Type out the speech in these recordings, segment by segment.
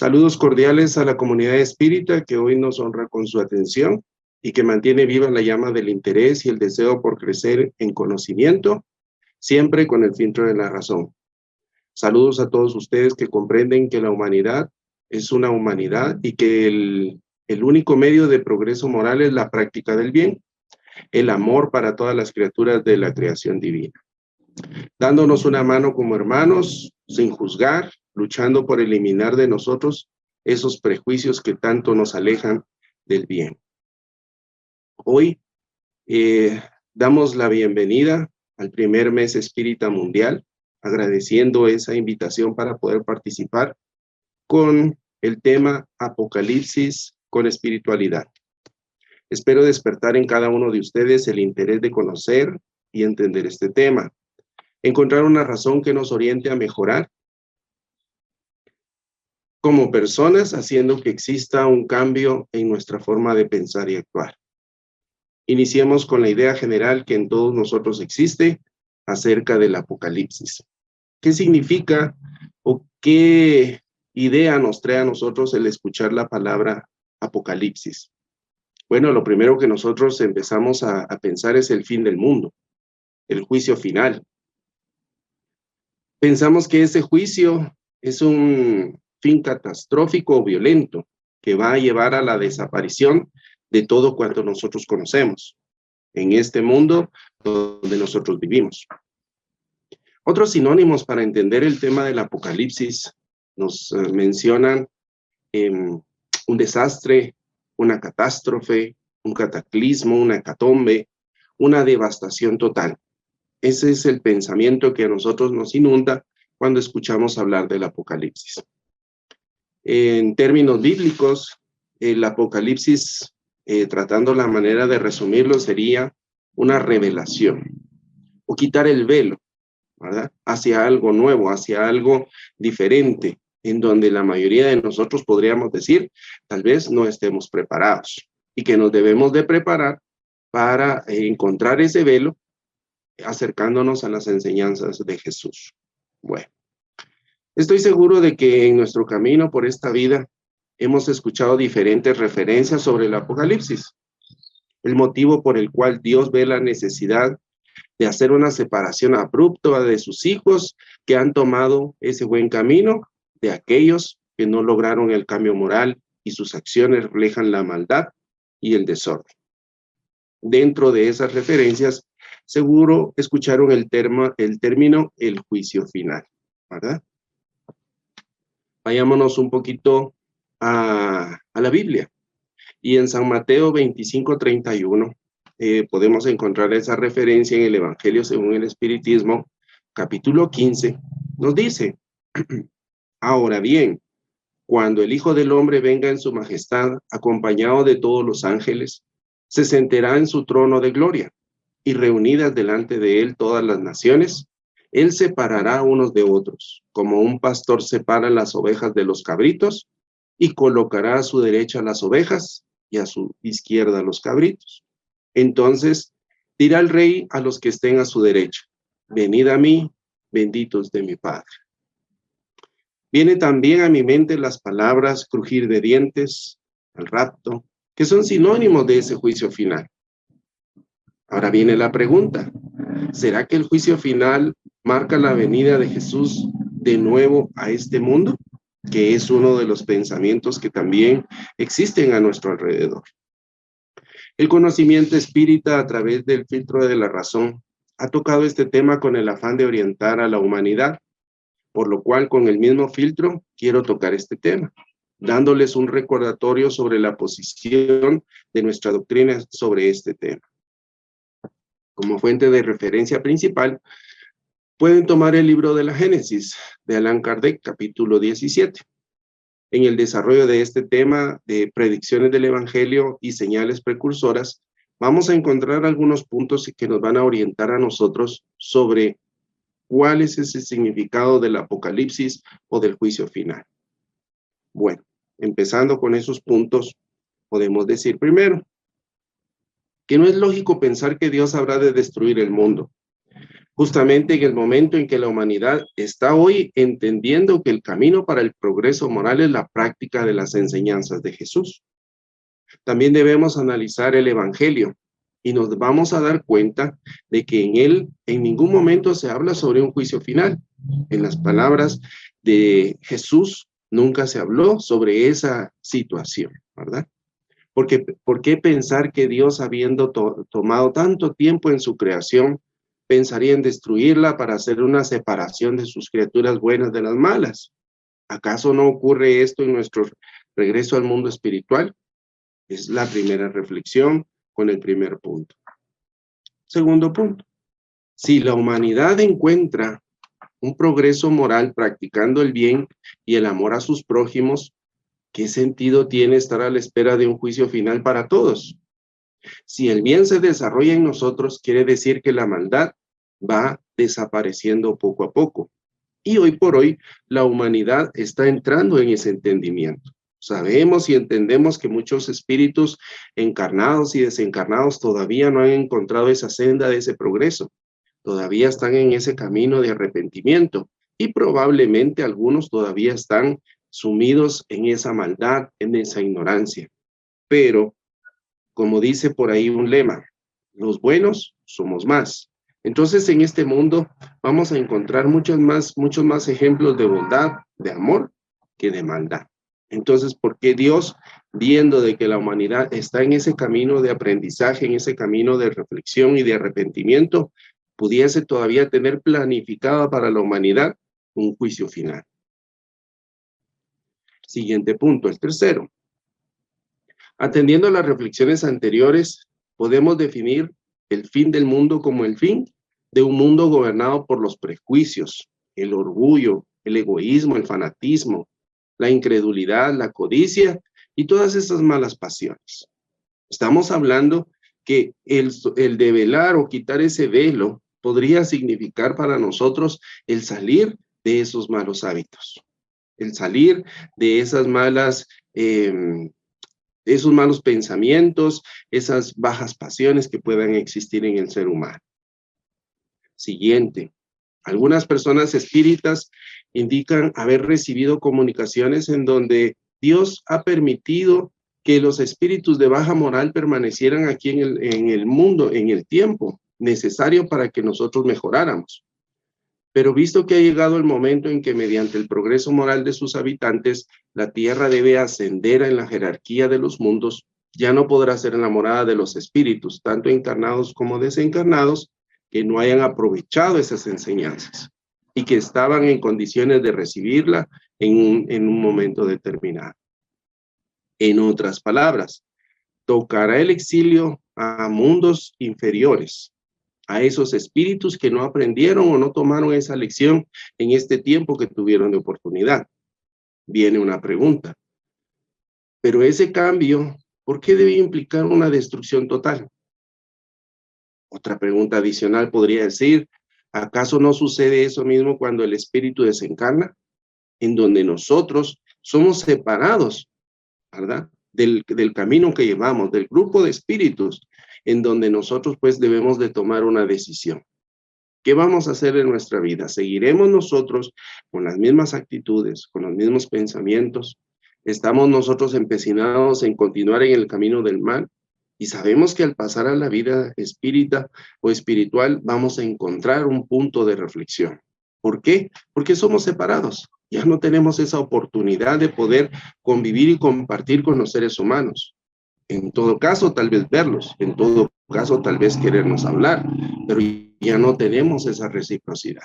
Saludos cordiales a la comunidad espírita que hoy nos honra con su atención y que mantiene viva la llama del interés y el deseo por crecer en conocimiento, siempre con el filtro de la razón. Saludos a todos ustedes que comprenden que la humanidad es una humanidad y que el único medio de progreso moral es la práctica del bien, el amor para todas las criaturas de la creación divina. Dándonos una mano como hermanos, sin juzgar, luchando por eliminar de nosotros esos prejuicios que tanto nos alejan del bien. Hoy damos la bienvenida al primer mes espírita mundial, agradeciendo esa invitación para poder participar con el tema Apocalipsis con espiritualidad. Espero despertar en cada uno de ustedes el interés de conocer y entender este tema, encontrar una razón que nos oriente a mejorar como personas, haciendo que exista un cambio en nuestra forma de pensar y actuar. Iniciemos con la idea general que en todos nosotros existe acerca del Apocalipsis. ¿Qué significa o qué idea nos trae a nosotros el escuchar la palabra Apocalipsis? Bueno, lo primero que nosotros empezamos a pensar es el fin del mundo, el juicio final. Pensamos que ese juicio es un fin catastrófico o violento que va a llevar a la desaparición de todo cuanto nosotros conocemos en este mundo donde nosotros vivimos. Otros sinónimos para entender el tema del Apocalipsis nos mencionan un desastre, una catástrofe, un cataclismo, una hecatombe, una devastación total. Ese es el pensamiento que a nosotros nos inunda cuando escuchamos hablar del Apocalipsis. En términos bíblicos, el Apocalipsis, tratando la manera de resumirlo, sería una revelación o quitar el velo, ¿verdad? Hacia algo nuevo, hacia algo diferente, en donde la mayoría de nosotros podríamos decir, tal vez no estemos preparados y que nos debemos de preparar para encontrar ese velo acercándonos a las enseñanzas de Jesús. Bueno, estoy seguro de que en nuestro camino por esta vida hemos escuchado diferentes referencias sobre el Apocalipsis, el motivo por el cual Dios ve la necesidad de hacer una separación abrupta de sus hijos que han tomado ese buen camino de aquellos que no lograron el cambio moral y sus acciones reflejan la maldad y el desorden. Dentro de esas referencias, seguro escucharon el término el juicio final, ¿verdad? Vayámonos un poquito a la Biblia. Y en San Mateo 25:31 podemos encontrar esa referencia en el Evangelio según el Espiritismo, capítulo 15, nos dice, ahora bien, cuando el Hijo del Hombre venga en su majestad, acompañado de todos los ángeles, se sentará en su trono de gloria, y reunidas delante de él todas las naciones, él separará unos de otros, como un pastor separa las ovejas de los cabritos, y colocará a su derecha las ovejas, y a su izquierda los cabritos. Entonces dirá el rey a los que estén a su derecha, venid a mí, benditos de mi Padre. Viene también a mi mente las palabras crujir de dientes, el rapto, que son sinónimos de ese juicio final. Ahora viene la pregunta, ¿será que el juicio final marca la venida de Jesús de nuevo a este mundo? Que es uno de los pensamientos que también existen a nuestro alrededor. El conocimiento espírita a través del filtro de la razón ha tocado este tema con el afán de orientar a la humanidad, por lo cual con el mismo filtro quiero tocar este tema, dándoles un recordatorio sobre la posición de nuestra doctrina sobre este tema. Como fuente de referencia principal, pueden tomar el libro de la Génesis de Allan Kardec, capítulo 17. En el desarrollo de este tema de predicciones del Evangelio y señales precursoras, vamos a encontrar algunos puntos que nos van a orientar a nosotros sobre cuál es ese significado del Apocalipsis o del juicio final. Bueno, empezando con esos puntos, podemos decir primero, que no es lógico pensar que Dios habrá de destruir el mundo, justamente en el momento en que la humanidad está hoy entendiendo que el camino para el progreso moral es la práctica de las enseñanzas de Jesús. También debemos analizar el Evangelio y nos vamos a dar cuenta de que en él en ningún momento se habla sobre un juicio final. En las palabras de Jesús nunca se habló sobre esa situación, ¿verdad? Porque, ¿por qué pensar que Dios, habiendo tomado tanto tiempo en su creación, pensaría en destruirla para hacer una separación de sus criaturas buenas de las malas? ¿Acaso no ocurre esto en nuestro regreso al mundo espiritual? Es la primera reflexión con el primer punto. Segundo punto, si la humanidad encuentra un progreso moral practicando el bien y el amor a sus prójimos, ¿qué sentido tiene estar a la espera de un juicio final para todos? Si el bien se desarrolla en nosotros, quiere decir que la maldad va desapareciendo poco a poco. Y hoy por hoy, la humanidad está entrando en ese entendimiento. Sabemos y entendemos que muchos espíritus encarnados y desencarnados todavía no han encontrado esa senda de ese progreso. Todavía están en ese camino de arrepentimiento y probablemente algunos todavía están sumidos en esa maldad, en esa ignorancia. Pero, como dice por ahí un lema, los buenos somos más. Entonces, en este mundo vamos a encontrar muchos más ejemplos de bondad, de amor, que de maldad. Entonces, ¿por qué Dios, viendo de que la humanidad está en ese camino de aprendizaje, en ese camino de reflexión y de arrepentimiento, pudiese todavía tener planificada para la humanidad un juicio final? Siguiente punto, el tercero. Atendiendo a las reflexiones anteriores, podemos definir el fin del mundo como el fin de un mundo gobernado por los prejuicios, el orgullo, el egoísmo, el fanatismo, la incredulidad, la codicia y todas esas malas pasiones. Estamos hablando que el develar o quitar ese velo podría significar para nosotros el salir de esos malos hábitos, el salir de esas esos malos pensamientos, esas bajas pasiones que puedan existir en el ser humano. Siguiente. Algunas personas espíritas indican haber recibido comunicaciones en donde Dios ha permitido que los espíritus de baja moral permanecieran aquí en el mundo, en el tiempo necesario para que nosotros mejoráramos. Pero visto que ha llegado el momento en que mediante el progreso moral de sus habitantes, la tierra debe ascender en la jerarquía de los mundos, ya no podrá ser la morada de los espíritus, tanto encarnados como desencarnados, que no hayan aprovechado esas enseñanzas y que estaban en condiciones de recibirla en un momento determinado. En otras palabras, tocará el exilio a mundos inferiores, a esos espíritus que no aprendieron o no tomaron esa lección en este tiempo que tuvieron de oportunidad. Viene una pregunta. Pero ese cambio, ¿por qué debe implicar una destrucción total? Otra pregunta adicional podría decir, ¿acaso no sucede eso mismo cuando el espíritu desencarna? En donde nosotros somos separados, ¿verdad? Del camino que llevamos, del grupo de espíritus, en donde nosotros pues debemos de tomar una decisión. ¿Qué vamos a hacer en nuestra vida? ¿Seguiremos nosotros con las mismas actitudes, con los mismos pensamientos? ¿Estamos nosotros empecinados en continuar en el camino del mal? Y sabemos que al pasar a la vida espírita o espiritual vamos a encontrar un punto de reflexión. ¿Por qué? Porque somos separados. Ya no tenemos esa oportunidad de poder convivir y compartir con los seres humanos. En todo caso, tal vez verlos. En todo caso, tal vez querernos hablar. Pero ya no tenemos esa reciprocidad.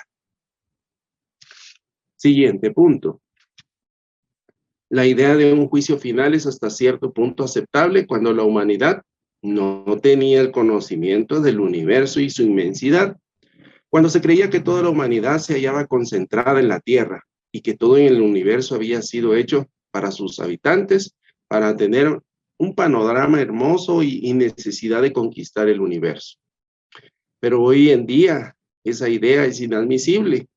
Siguiente punto. La idea de un juicio final es hasta cierto punto aceptable cuando la humanidad no tenía el conocimiento del universo y su inmensidad. Cuando se creía que toda la humanidad se hallaba concentrada en la Tierra y que todo en el universo había sido hecho para sus habitantes, para tener un panorama hermoso y necesidad de conquistar el universo. Pero hoy en día esa idea es inadmisible,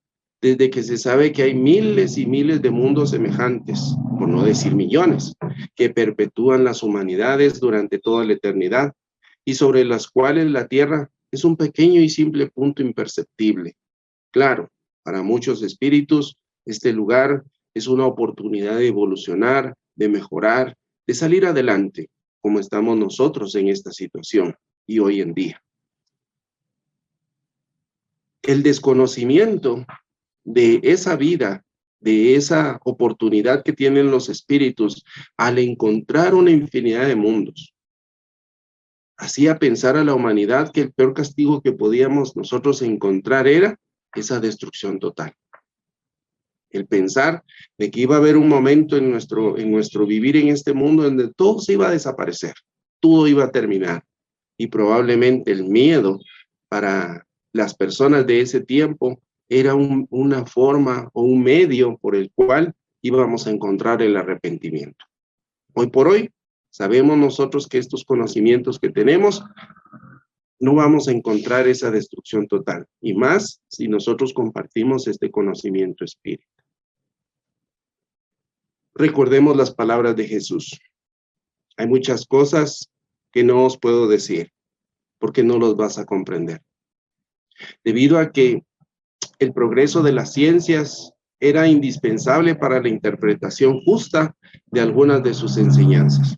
desde que se sabe que hay miles y miles de mundos semejantes, por no decir millones, que perpetúan las humanidades durante toda la eternidad y sobre las cuales la Tierra es un pequeño y simple punto imperceptible. Claro, para muchos espíritus, este lugar es una oportunidad de evolucionar, de mejorar, de salir adelante, como estamos nosotros en esta situación y hoy en día. El desconocimiento de esa vida, de esa oportunidad que tienen los espíritus al encontrar una infinidad de mundos, hacía pensar a la humanidad que el peor castigo que podíamos nosotros encontrar era esa destrucción total. El pensar de que iba a haber un momento en nuestro vivir en este mundo donde todo se iba a desaparecer, todo iba a terminar. Y probablemente el miedo para las personas de ese tiempo era una forma o un medio por el cual íbamos a encontrar el arrepentimiento. Hoy por hoy, sabemos nosotros que estos conocimientos que tenemos, no vamos a encontrar esa destrucción total, y más si nosotros compartimos este conocimiento espírita. Recordemos las palabras de Jesús. Hay muchas cosas que no os puedo decir, porque no los vas a comprender. Debido a que el progreso de las ciencias era indispensable para la interpretación justa de algunas de sus enseñanzas.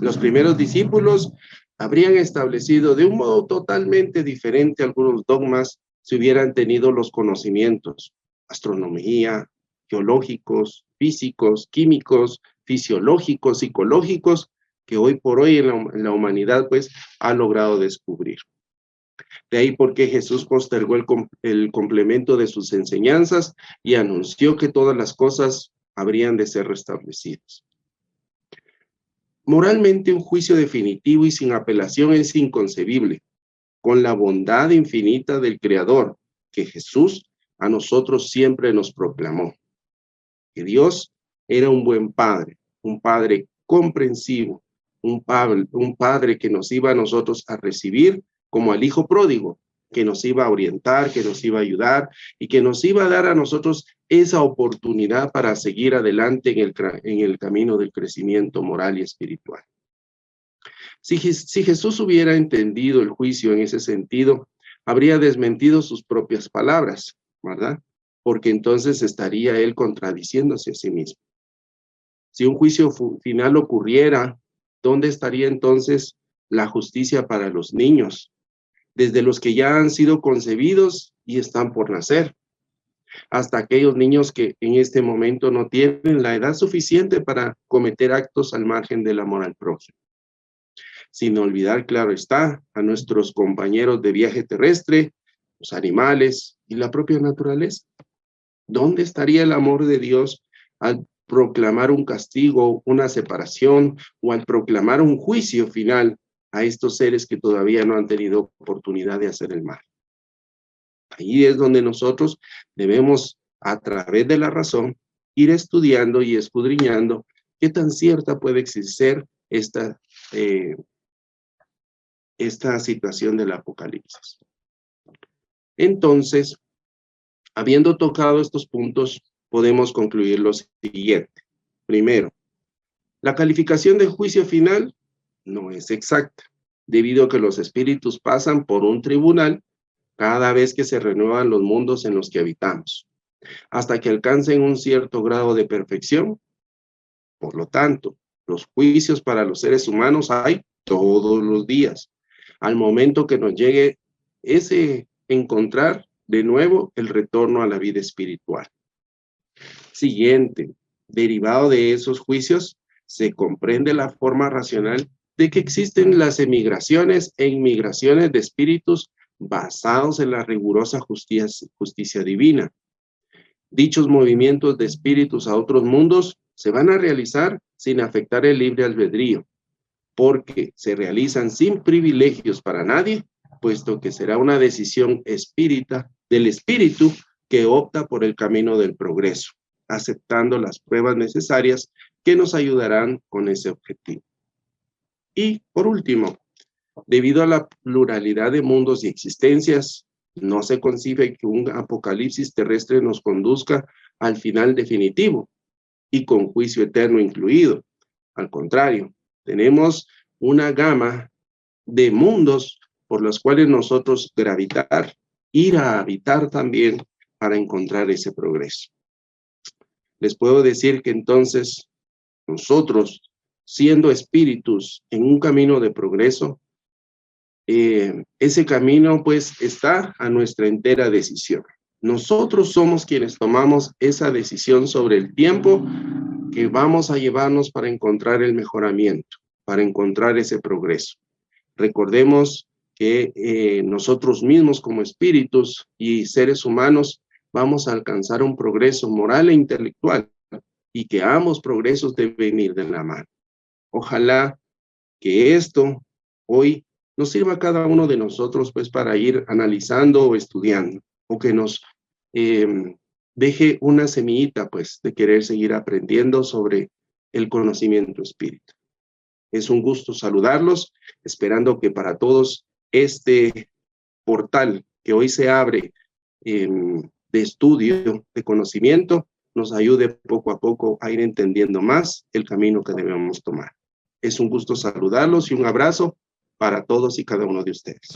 Los primeros discípulos habrían establecido de un modo totalmente diferente algunos dogmas si hubieran tenido los conocimientos, astronomía, geológicos, físicos, químicos, fisiológicos, psicológicos, que hoy por hoy en la humanidad pues ha logrado descubrir. De ahí porque Jesús postergó el complemento de sus enseñanzas y anunció que todas las cosas habrían de ser restablecidas. Moralmente, un juicio definitivo y sin apelación es inconcebible, con la bondad infinita del Creador, que Jesús a nosotros siempre nos proclamó. Que Dios era un buen Padre, un Padre comprensivo, un padre que nos iba a nosotros a recibir como al Hijo pródigo, que nos iba a orientar, que nos iba a ayudar y que nos iba a dar a nosotros esa oportunidad para seguir adelante en el camino del crecimiento moral y espiritual. Si Jesús hubiera entendido el juicio en ese sentido, habría desmentido sus propias palabras, ¿verdad? Porque entonces estaría él contradiciéndose a sí mismo. Si un juicio final ocurriera, ¿dónde estaría entonces la justicia para los niños? Desde los que ya han sido concebidos y están por nacer, hasta aquellos niños que en este momento no tienen la edad suficiente para cometer actos al margen del amor al prójimo. Sin olvidar, claro está, a nuestros compañeros de viaje terrestre, los animales y la propia naturaleza. ¿Dónde estaría el amor de Dios al proclamar un castigo, una separación o al proclamar un juicio final a estos seres que todavía no han tenido oportunidad de hacer el mal? Ahí es donde nosotros debemos, a través de la razón, ir estudiando y escudriñando qué tan cierta puede existir esta situación del Apocalipsis. Entonces, habiendo tocado estos puntos, podemos concluir lo siguiente. Primero, la calificación del juicio final no es exacta, debido a que los espíritus pasan por un tribunal cada vez que se renuevan los mundos en los que habitamos, hasta que alcancen un cierto grado de perfección. Por lo tanto, los juicios para los seres humanos hay todos los días, al momento que nos llegue ese encontrar de nuevo el retorno a la vida espiritual. Siguiente, derivado de esos juicios, se comprende la forma racional de que existen las emigraciones e inmigraciones de espíritus basados en la rigurosa justicia divina. Dichos movimientos de espíritus a otros mundos se van a realizar sin afectar el libre albedrío, porque se realizan sin privilegios para nadie, puesto que será una decisión espírita del espíritu que opta por el camino del progreso, aceptando las pruebas necesarias que nos ayudarán con ese objetivo. Y por último, debido a la pluralidad de mundos y existencias, no se concibe que un apocalipsis terrestre nos conduzca al final definitivo y con juicio eterno incluido. Al contrario, tenemos una gama de mundos por las cuales nosotros gravitar, ir a habitar también para encontrar ese progreso. Les puedo decir que entonces nosotros, siendo espíritus en un camino de progreso, ese camino pues está a nuestra entera decisión. Nosotros somos quienes tomamos esa decisión sobre el tiempo que vamos a llevarnos para encontrar el mejoramiento, para encontrar ese progreso. Recordemos que nosotros mismos como espíritus y seres humanos vamos a alcanzar un progreso moral e intelectual y que ambos progresos deben ir de la mano. Ojalá que esto hoy nos sirva a cada uno de nosotros pues para ir analizando o estudiando, o que nos deje una semillita pues de querer seguir aprendiendo sobre el conocimiento espírita. Es un gusto saludarlos, esperando que para todos este portal que hoy se abre de estudio, de conocimiento, nos ayude poco a poco a ir entendiendo más el camino que debemos tomar. Es un gusto saludarlos y un abrazo para todos y cada uno de ustedes.